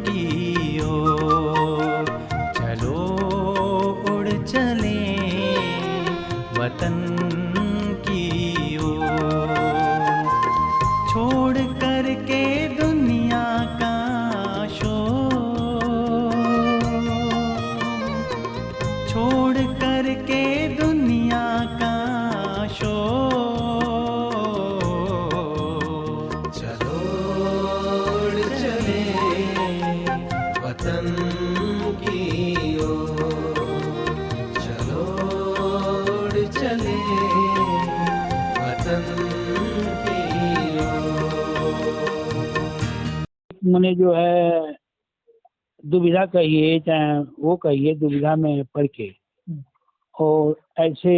की ओर। चलो उड़ चले वतन की ओर, छोड़ कर के दुनिया का शोर, छोड़ कर के दुनिया का शोर। चलो उड़ चले वतन की ओर, चलो उड़ चले वतन की ओर। मैंने जो है दुविधा कहिए चाहे वो कहिए, दुविधा में पड़ के और ऐसे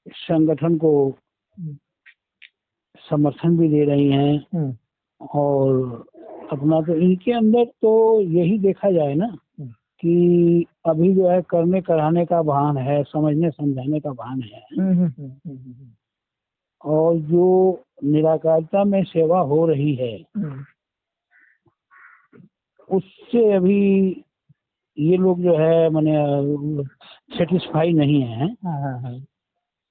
संगठन को समर्थन भी दे रही हैं। और अपना तो इनके अंदर तो यही देखा जाए ना कि अभी जो है करने कराने का भान है, समझने समझाने का भान है। और जो निराकारता में सेवा हो रही है उससे अभी ये लोग जो है माने सेटिस्फाई नहीं है।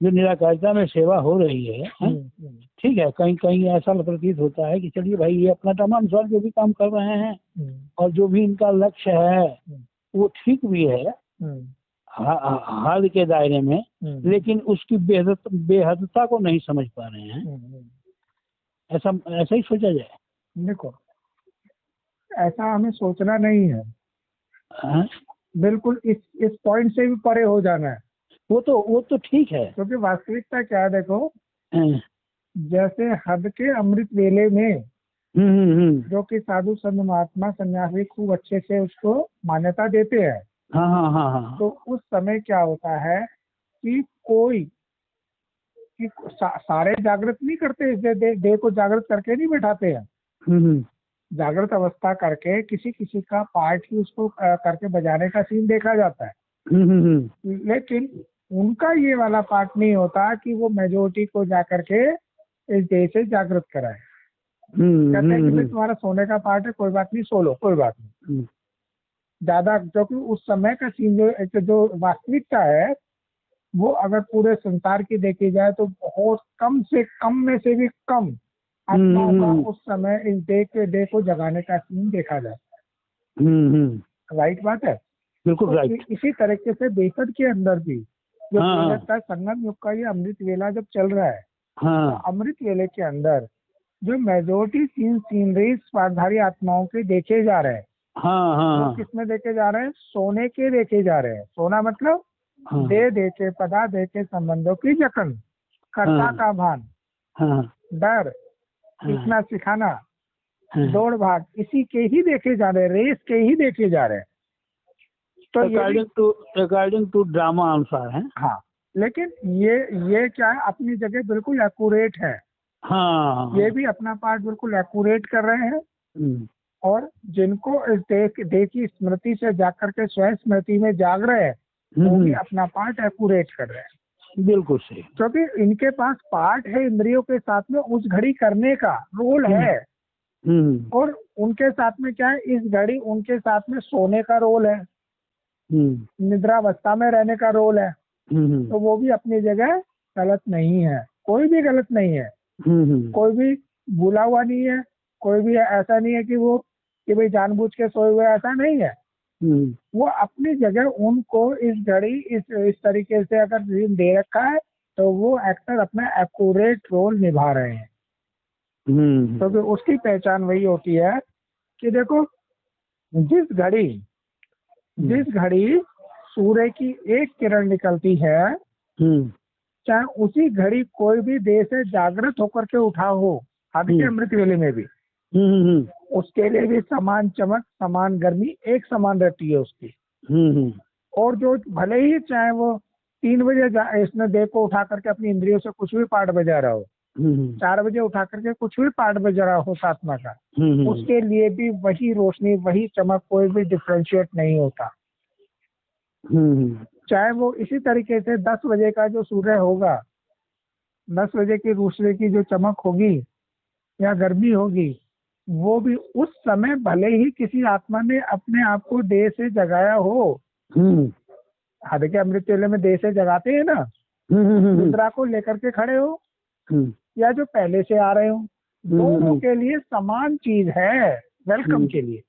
जो निराकारता में सेवा हो रही है, ठीक है, कहीं कहीं ऐसा प्रतीत होता है कि चलिए भाई ये अपना तमाम जो भी काम कर रहे हैं और जो भी इनका लक्ष्य है वो ठीक भी है हाल के दायरे में, लेकिन उसकी बेहदता को नहीं समझ पा रहे हैं। ऐसा ही सोचा जाए। देखो, ऐसा हमें सोचना नहीं है। हाँ? बिल्कुल इस पॉइंट से भी परे हो जाना है। वो तो ठीक है, क्योंकि वास्तविकता क्या है, देखो हाँ। जैसे हद के अमृत वेले में जो कि साधु संत महात्मा सन्यासी खूब अच्छे से उसको मान्यता देते हैं। हाँ। तो उस समय क्या होता है कि सारे जागृत नहीं करते, देह को जागृत करके नहीं बैठाते हैं। जागृत अवस्था करके किसी किसी का पार्ट ही उसको करके बजाने का सीन देखा जाता है। लेकिन उनका ये वाला पार्ट नहीं होता कि वो मेजोरिटी को जाकर के इस देह से जागृत कराए। कहते हैं कि भाई तुम्हारा सोने का पार्ट है, कोई बात नहीं, सो लो, कोई बात नहीं। ज्यादा क्योंकि उस समय का सीन जो वास्तविकता है वो अगर पूरे संसार की देखी जाए तो बहुत कम से कम में से भी कम आत्माओं का उस समय इस देह को जगाने का सीन देखा जाता है। राइट बात है, बिल्कुल तो राइट। इसी तरीके से बेसठ के अंदर भी जो संगम युग का ये अमृत वेला जब चल रहा है, तो अमृत वेले के अंदर जो मेजोरिटी सीनरी स्वार्थधारी आत्माओं के देखे जा रहे हैं। वो किसमें देखे जा रहे हैं? सोने के देखे जा रहे हैं। सोना मतलब दे देके पदा देके संबंधों की जकन, कर्ता का भान, डर, सीखना सिखाना, दौड़ भाग, इसी के ही देखे जा रहे हैं, रेस के ही देखे जा रहे हैं। तो अकॉर्डिंग टू ड्रामा अनुसार है। हाँ, लेकिन ये क्या है, अपनी जगह बिल्कुल एक्यूरेट है। ये भी अपना पार्ट बिल्कुल एक्यूरेट कर रहे हैं। और जिनको इस देह की स्मृति से जाकर के स्वयं स्मृति में जाग रहे हैं वो भी अपना पार्ट एक्यूरेट कर रहे हैं। बिल्कुल सही, क्योंकि इनके पास पार्ट है इंद्रियों के साथ में उस घड़ी करने का रोल है। और उनके साथ में क्या है, इस घड़ी उनके साथ में सोने का रोल है, निद्रावस्था में रहने का रोल है। तो वो भी अपनी जगह गलत नहीं है, कोई भी गलत नहीं है। कोई भी भूला हुआ नहीं है, कोई भी ऐसा नहीं है कि भाई जानबूझ के सोए हुए, ऐसा नहीं है। वो अपनी जगह उनको इस घड़ी इस तरीके से अगर दे रखा है तो वो एक्टर अपना एक्यूरेट रोल निभा रहे हैं। तो फिर उसकी पहचान वही होती है कि देखो जिस घड़ी सूर्य की एक किरण निकलती है, चाहे उसी घड़ी कोई भी देह से जागृत होकर के उठा हो, आदि के अमृत वेले में भी उसके लिए भी समान चमक, समान गर्मी, एक समान रहती है उसकी। और जो भले ही चाहे वो 3 बजे इसने देह को उठा करके अपनी इंद्रियों से कुछ भी पाठ बजा रहा हो, 4 बजे उठा करके कुछ भी पाठ बजा रहा हो आत्मा का, उसके लिए भी वही रोशनी, वही चमक, कोई भी डिफ्रेंशिएट नहीं होता। चाहे वो इसी तरीके से 10 बजे का जो सूर्य होगा, 10 बजे की रोशनी की जो चमक होगी या गर्मी होगी, वो भी उस समय भले ही किसी आत्मा ने अपने आप को देह से जगाया हो, देखिए अमृत वेले में देह से जगाते हैं ना, निद्रा को लेकर के खड़े हो या जो पहले से आ रहे हो, दोनों के लिए समान चीज है वेलकम के लिए।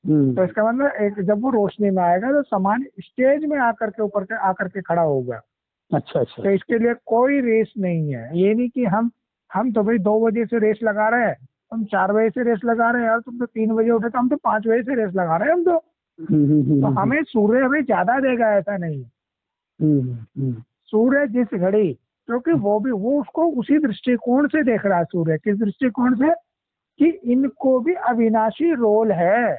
तो इसका मतलब एक जब वो रोशनी में आएगा तो समान स्टेज में आकर के ऊपर के आकर के खड़ा होगा। अच्छा। तो इसके लिए कोई रेस नहीं है। ये नहीं कि हम तो भाई 2 बजे से रेस लगा रहे हैं, हम 4 बजे से रेस लगा रहे हैं, यार तुम तो 3 बजे उठे, तो हम तो 5 बजे से रेस लगा रहे हैं हम तो हमें सूर्य हमें ज्यादा देगा ऐसा नहीं। सूर्य जिस घड़ी, क्योंकि वो उसको उसी दृष्टिकोण से देख रहा है। सूर्य किस दृष्टिकोण से, कि इनको भी अविनाशी रोल है,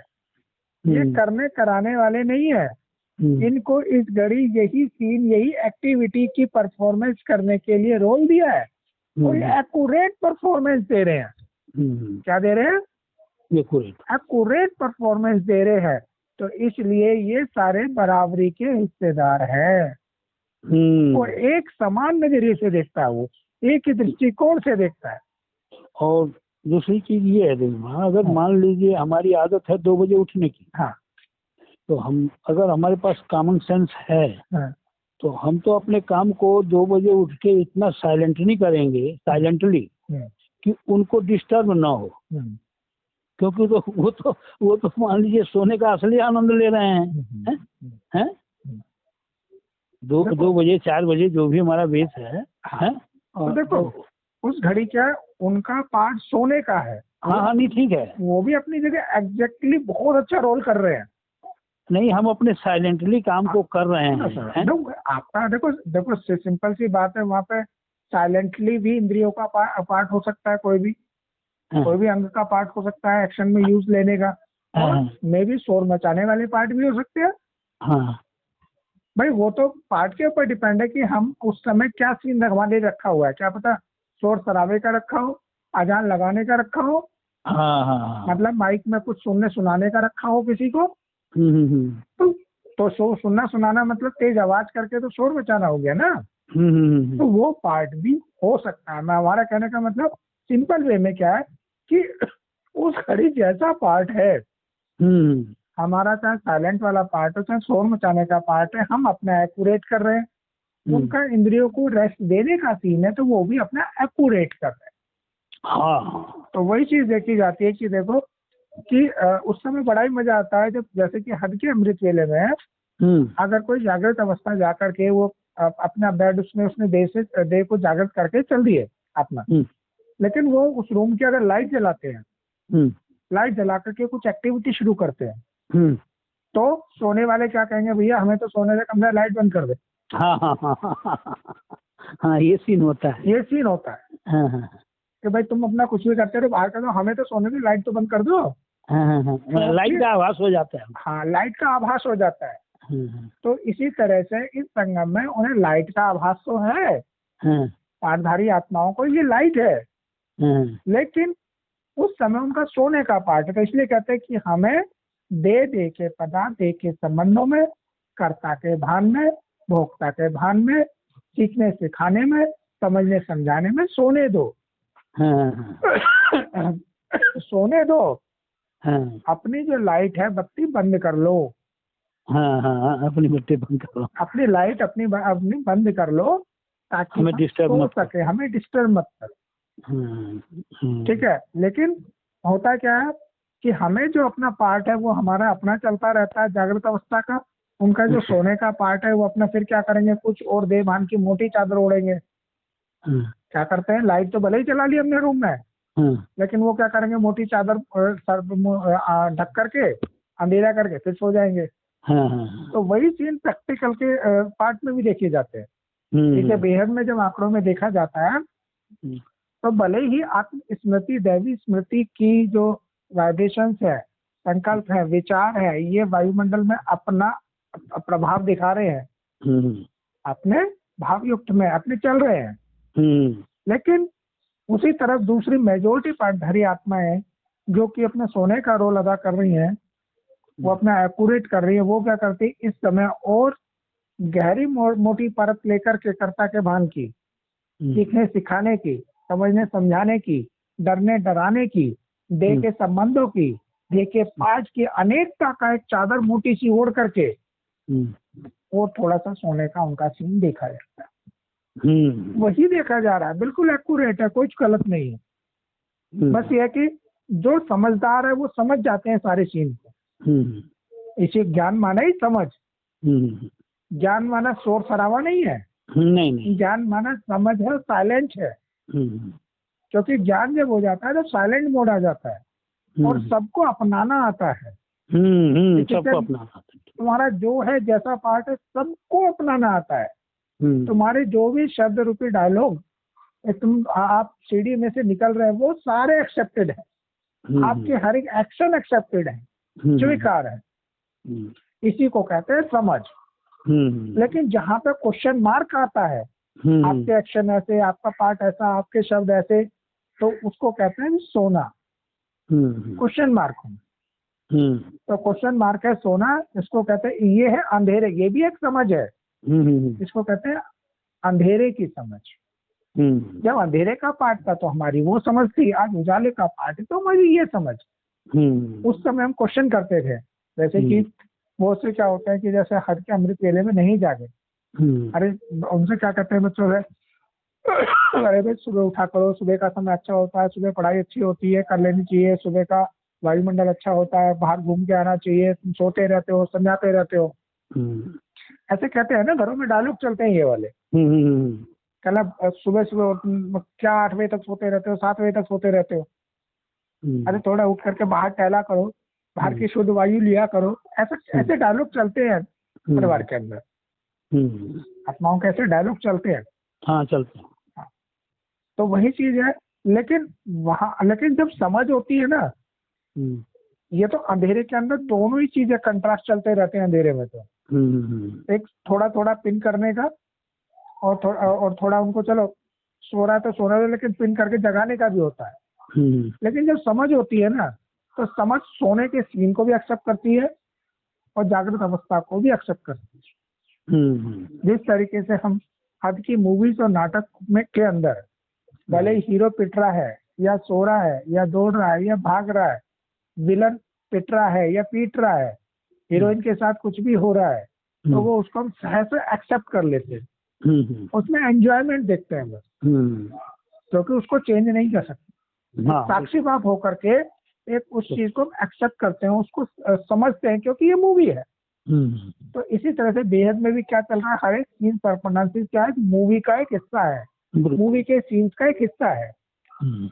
ये करने कराने वाले नहीं है, इनको इस घड़ी यही सीन यही एक्टिविटी की परफॉर्मेंस करने के लिए रोल दिया है और ये एक्यूरेट परफॉर्मेंस दे रहे हैं। क्या दे रहे हैं? एक्यूरेट परफॉर्मेंस दे रहे हैं। तो इसलिए ये सारे बराबरी के हिस्सेदार हैं और एक समान नजरिए से देखता है, वो एक ही दृष्टिकोण से देखता है। और दूसरी चीज ये है देखना, अगर मान लीजिए हमारी आदत है 2 बजे उठने की, तो हम अगर हमारे पास कॉमन सेंस है, तो हम तो अपने काम को 2 बजे उठ के इतना साइलेंटली करेंगे कि उनको डिस्टर्ब ना हो, क्योंकि तो वो तो मान लीजिए सोने का असली आनंद ले रहे हैं। 2 बजे 4 बजे जो भी हमारा बेस है। तो देखो उस घड़ी क्या है, उनका पार्ट सोने का है। हाँ नहीं ठीक है, वो भी अपनी जगह एग्जैक्टली बहुत अच्छा रोल कर रहे हैं। नहीं, हम अपने साइलेंटली काम को कर रहे हैं। आपका देखो सिंपल सी बात है, वहाँ पे साइलेंटली भी इंद्रियों का पार्ट हो सकता है, कोई भी अंग का पार्ट हो सकता है एक्शन में यूज लेने का, और मे भी शोर मचाने वाले पार्ट भी हो सकते हैं। भाई वो तो पार्ट के ऊपर डिपेंड है कि हम उस समय क्या सीन हमारे रखा हुआ है। क्या पता शोर शराबे का रखा हो, अजान लगाने का रखा हो, मतलब माइक में कुछ सुनाने का रखा हो किसी को, तो सुनना सुनाना मतलब तेज आवाज करके तो शोर मचाना हो गया ना। तो वो पार्ट भी हो सकता है। मैं हमारा कहने का मतलब सिंपल वे में क्या है कि उस घड़ी जैसा पार्ट है हमारा, चाहे साइलेंट वाला पार्ट हो चाहे शोर मचाने का पार्ट है, हम अपना एक्यूरेट कर रहे हैं। उनका इंद्रियों को रेस्ट देने का सीन है तो वो भी अपना एक्यूरेट कर रहे हैं। तो वही चीज देखी जाती है कि देखो कि उस समय बड़ा ही मजा आता है जब, जैसे कि हद के अमृत वेले में अगर कोई जागृत अवस्था जाकर के वो अपना बेड उसने देह को जागृत करके चल दिए अपना, लेकिन वो उस रूम की अगर लाइट जलाते हैं, लाइट जला करके कुछ एक्टिविटी शुरू करते हैं, तो सोने वाले क्या कहेंगे, भैया हमें तो सोने से कमरा लाइट बंद कर दे। ये सीन होता है। कि भाई तुम अपना कुछ भी करते रहो, बाहर कर दो, हमें तो सोने की लाइट तो बंद कर दो। लाइट का आभास हो जाता है। हाँ, लाइट का आभास हो जाता है। तो इसी तरह से इस संगम में उन्हें लाइट का आभास तो है, पाठधारी आत्माओं को ये लाइट है, लेकिन उस समय उनका सोने का पार्ट है। तो इसलिए कहते हैं कि हमें दे के पदार्थ दे के संबंधों में, कर्ता के भान में, भोक्ता के भान में, सीखने सिखाने में, समझने समझाने में सोने दो। सोने दो। अपनी जो लाइट है बत्ती बंद कर लो। अपनी बत्ती बंद कर लो, अपनी लाइट अपनी बंद कर लो ताकि हमें डिस्टर्ब मत सके, हमें डिस्टर्ब मत कर। ठीक है, लेकिन होता क्या है कि हमें जो अपना पार्ट है वो हमारा अपना चलता रहता है जागृत अवस्था का। उनका जो सोने का पार्ट है वो अपना फिर क्या करेंगे, कुछ और देह भान की मोटी चादर ओढ़ेंगे। क्या करते हैं, लाइट तो भले ही चला ली हमने रूम में, लेकिन वो क्या करेंगे, मोटी चादर सर ढक करके अंधेरा करके फिर सो जाएंगे। तो वही सीन प्रैक्टिकल के पार्ट में भी देखे जाते हैं। इसे बेहद में जब आंकड़ों में देखा जाता है तो भले ही आत्म स्मृति दैवी स्मृति की जो वाइब्रेशंस है, संकल्प है, विचार है, ये वायुमंडल में अपना प्रभाव दिखा रहे हैं, अपने भाव युक्त में अपने चल रहे हैं, लेकिन उसी तरफ दूसरी मेजोरिटी पार्टधारी आत्माएं जो कि अपने सोने का रोल अदा कर रही हैं, वो अपना एक्यूरेट कर रही है। वो क्या करती है, इस समय और गहरी मोटी परत लेकर के कर्ता के भान की, सीखने सिखाने की, समझने समझाने की, डरने डराने की, देह के संबंधों की, देह के पार्ट की अनेकता का एक चादर मोटी सी ओढ़ करके वो थोड़ा सा सोने का उनका सीन देखा जाता है। वही देखा जा रहा है, बिल्कुल एक्यूरेट है, कुछ गलत नहीं है। बस ये है कि जो समझदार है वो समझ जाते हैं सारे सीन को। इसे ज्ञान माना ही समझ, ज्ञान माना शोर शराबा नहीं है, नहीं ज्ञान माना समझ है, साइलेंट है। क्योंकि ज्ञान जब हो जाता है तो साइलेंट मोड आ जाता है और सबको अपनाना आता है। सबको अपनाना तुम्हारा जो है जैसा पार्ट है सबको अपनाना आता है। तुम्हारे जो भी शब्द रूपी डायलॉग आप सीढ़ी में से निकल रहे हैं वो सारे एक्सेप्टेड है, आपके हर एक एक्शन एक्सेप्टेड है, स्वीकार है। इसी को कहते हैं समझ। लेकिन जहाँ पे क्वेश्चन मार्क आता है, आपके एक्शन ऐसे, आपका पार्ट ऐसा, आपके शब्द ऐसे, तो उसको कहते हैं सोना, क्वेश्चन मार्क होना। तो क्वेश्चन मार्क है सोना, इसको कहते हैं ये है अंधेरे, ये भी एक समझ है, इसको कहते हैं अंधेरे की समझ। जब अंधेरे का पार्ट था तो हमारी वो समझ थी, आज उजाले का पार्ट है तो हमारी ये समझ। उस समय हम क्वेश्चन करते थे, जैसे कि वो से क्या होता है कि जैसे हद के अमृत वेले में नहीं जागे, अरे उनसे क्या कहते हैं बच्चों से, अरे भाई सुबह उठा करो, सुबह का समय अच्छा होता है, सुबह पढ़ाई अच्छी होती है, कर लेनी चाहिए, सुबह का वायुमंडल अच्छा होता है, बाहर घूम के आना चाहिए, तुम सोते रहते हो, समझाते रहते हो। ऐसे कहते हैं ना, घरों में डायलॉग चलते हैं ये वाले। कहना सुबह सुबह क्या 8 बजे तक सोते रहते हो, 7 बजे तक सोते रहते हो, अरे थोड़ा उठ करके बाहर टहला करो, बाहर की शुद्ध वायु लिया करो। ऐसे डायलॉग चलते हैं परिवार के अंदर, आत्माओं के ऐसे डायलॉग चलते हैं। हाँ चलते हैं। तो वही चीज है। लेकिन जब समझ होती है ना, ये तो अंधेरे के अंदर दोनों ही चीजें कंट्रास्ट चलते रहते हैं अंधेरे में। तो एक थोड़ा थोड़ा पिन करने का और थोड़ा उनको चलो सो रहा है तो सोना दो, लेकिन पिन करके जगाने का भी होता है। लेकिन जब समझ होती है ना, तो समझ सोने के सीन को भी एक्सेप्ट करती है और जागृत अवस्था को भी एक्सेप्ट करती है। जिस तरीके से हम हद की मूवीज और नाटक में के अंदर भले ही हीरो पिट रहा है या सो रहा है या दौड़ रहा है या भाग रहा है, विलन पिट रहा है या पीट रहा है, हीरोइन के साथ कुछ भी हो रहा है, तो वो उसको हम सहज से एक्सेप्ट कर लेते हैं, उसमें एंजॉयमेंट देखते हैं बस, क्योंकि उसको चेंज नहीं कर सकते। साक्षी भाव होकर के एक उस चीज को एक्सेप्ट करते हैं, उसको समझते हैं, क्योंकि ये मूवी है। तो इसी तरह से बेहद में भी क्या चल रहा है, हर एक सीन परफॉर्मेंस क्या है, मूवी का एक हिस्सा है, मूवी के सीन्स का एक हिस्सा है।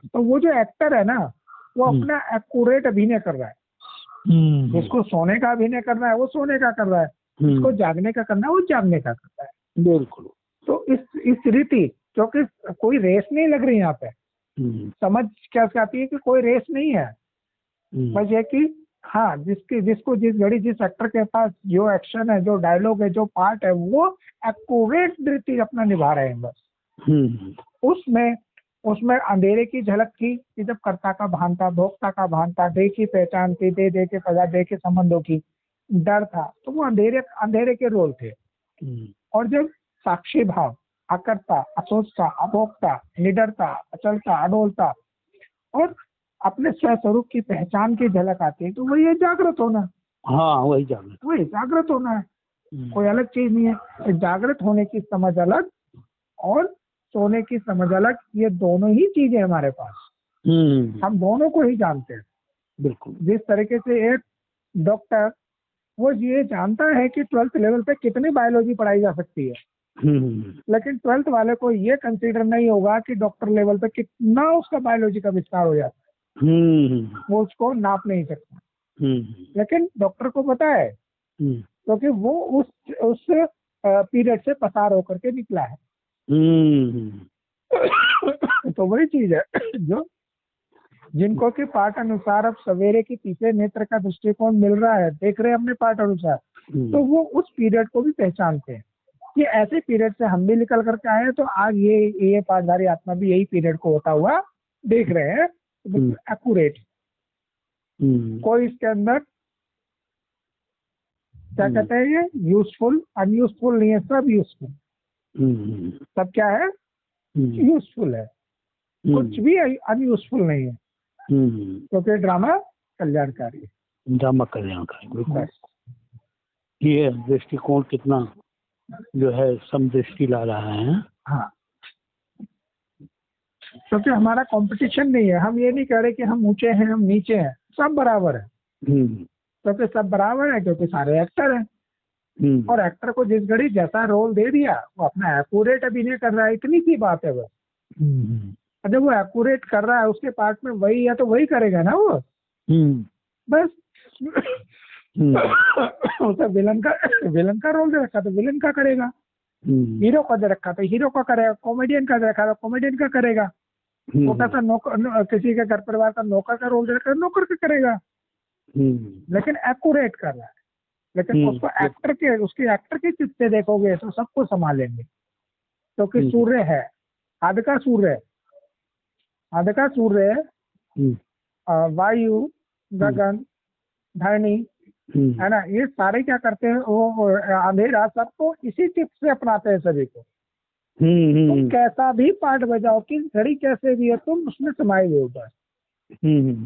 तो वो जो एक्टर है ना, वो अपना एक्यूरेट अभिनय कर रहा है। जिसको सोने का अभिनय करना है वो सोने का कर रहा है, जिसको जागने का करना है वो जागने का कर रहा है। बिल्कुल। तो इस रीति, क्योंकि कोई रेस नहीं लग रही यहाँ पे, समझ क्या आती है कि कोई रेस नहीं है, बस ये कि हाँ जिसको जिस घड़ी जिस एक्टर के पास जो एक्शन है, जो डायलॉग है, जो पार्ट है, वो एक्यूरेट रीति अपना निभा रहे हैं बस। उसमें अंधेरे की झलक थी कि जब कर्ता का भान था, भोक्ता का भान था, देह की पहचान थी, दे के पदार्थ, देह के संबंधों की डर था, तो वो अंधेरे के रोल थे। और जब साक्षी भाव, अकर्ता, असोचता, अभोक्ता, निडरता, अचलता, अडोलता और अपने स्वस्वरूप की पहचान की झलक आती है, तो वही है जागृत होना। हाँ वही जागृत होना है, कोई अलग चीज नहीं है। जागृत होने की समझ अलग और सोने की समझ अलग, ये दोनों ही चीजें हमारे पास, हम दोनों को ही जानते हैं। बिल्कुल। जिस तरीके से एक डॉक्टर वो ये जानता है कि 12th लेवल पे कितनी बायोलॉजी पढ़ाई जा सकती है, लेकिन 12th वाले को ये कंसीडर नहीं होगा कि डॉक्टर लेवल पे कितना उसका बायोलॉजी का विस्तार हो जाता है, वो उसको नाप नहीं सकता। लेकिन डॉक्टर को पता है, क्योंकि वो उस पीरियड से पसार होकर के निकला है। तो वही चीज है जो जिनको कि पाठ अनुसार अब सवेरे की तीसरे नेत्र का दृष्टिकोण मिल रहा है, देख रहे हैं अपने पाठ अनुसार, तो वो उस पीरियड को भी पहचानते हैं कि ऐसे पीरियड से हम भी निकल करके आए हैं, तो आज ये पाठधारी आत्मा भी यही पीरियड को होता हुआ देख रहे हैं। एक्यूरेट, कोई इसके अंदर क्या कहते हैं, ये यूजफुल अनयूजफुल नहीं है, सब यूजफुल, सब क्या है, यूजफुल है, कुछ भी अनयूजफुल नहीं है। क्योंकि ड्रामा कल्याणकारी है। ड्रामा कल्याणकारी, बिल्कुल। बस ये दृष्टिकोण कितना जो है समदृष्टि ला रहा है। हाँ, क्योंकि हमारा कंपटीशन नहीं है। हम ये नहीं कह रहे कि हम ऊंचे हैं हम नीचे हैं, सब बराबर है। क्योंकि सब बराबर है, क्योंकि सारे एक्टर हैं। और एक्टर को जिस घड़ी जैसा रोल दे दिया वो अपना एक्यूरेट अभिनय कर रहा है, इतनी सी बात है बस। और जब वो एक्यूरेट कर रहा है, उसके पार्ट में वही है तो वही करेगा ना वो। बस उसे विलन का रोल दे रखा तो विलन का करेगा, हीरो का दे रखा तो हीरो का करेगा, कॉमेडियन का दे रखा तो कॉमेडियन का करेगा, छोटा सा नौकर, किसी के घर परिवार का नौकर का रोल दे रखा तो नौकर का करेगा। लेकिन एक्यूरेट कर रहा है। लेकिन उसको उसके एक्टर के चित्ते देखोगे तो सबको संभालेंगे, क्योंकि सूर्य है, आद का सूर्य वायु, गगन, धरणी, है ना, ये सारे क्या करते हैं, वो अंधेरा सबको इसी टिप से अपनाते हैं सभी को। तुम कैसा भी पार्ट बजाओ, किस घड़ी कैसे भी है, तुम उसमें समाये हुए हो बस।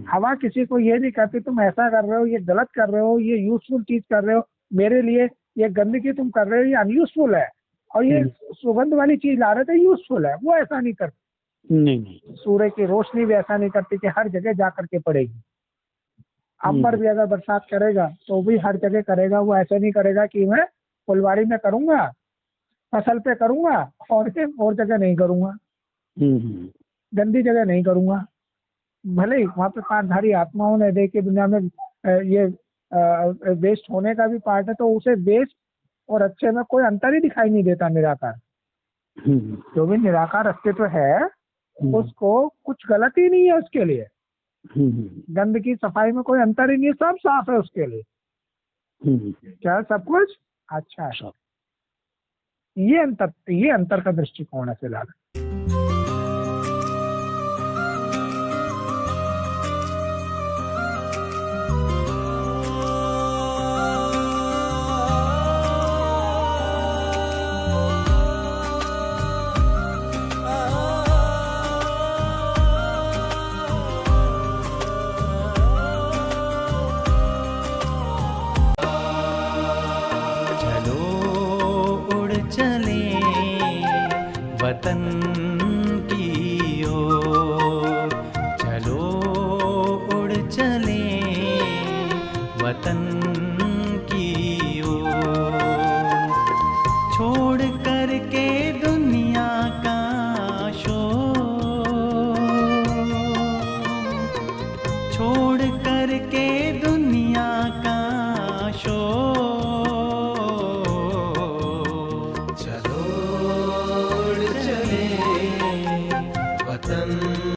हवा किसी को ये नहीं कहती तुम ऐसा कर रहे हो, ये गलत कर रहे हो, ये यूजफुल चीज कर रहे हो मेरे लिए, ये गंदगी तुम कर रहे हो, ये अनयूजफुल है, और ये सुगंध वाली चीज ला रहे थे यूजफुल है। वो ऐसा नहीं करती। नहीं, सूर्य की रोशनी भी ऐसा नहीं करती कि हर जगह जा करके पड़ेगी। अंबर भी अगर बरसात करेगा तो भी हर जगह करेगा। वो ऐसा नहीं करेगा कि मैं फुलवारी में करूंगा, फसल पे करूंगा और जगह नहीं करूंगा, गंदी जगह नहीं करूंगा। भले ही वहाँ पे पांचधारी आत्माओं ने देखी दुनिया में ये वेस्ट होने का भी पार्ट है, तो उसे वेस्ट और अच्छे में कोई अंतर ही दिखाई नहीं देता। निराकार जो भी निराकार अस्तित्व है उसको कुछ गलत ही नहीं है उसके लिए। गंद की सफाई में कोई अंतर ही नहीं है, सब साफ है उसके लिए। क्या सब कुछ अच्छा है। ये अंतर का दृष्टिकोण है फिलहाल। वतन की ओर चलो, उड़ चले वतन की ओर, छोड़ कर के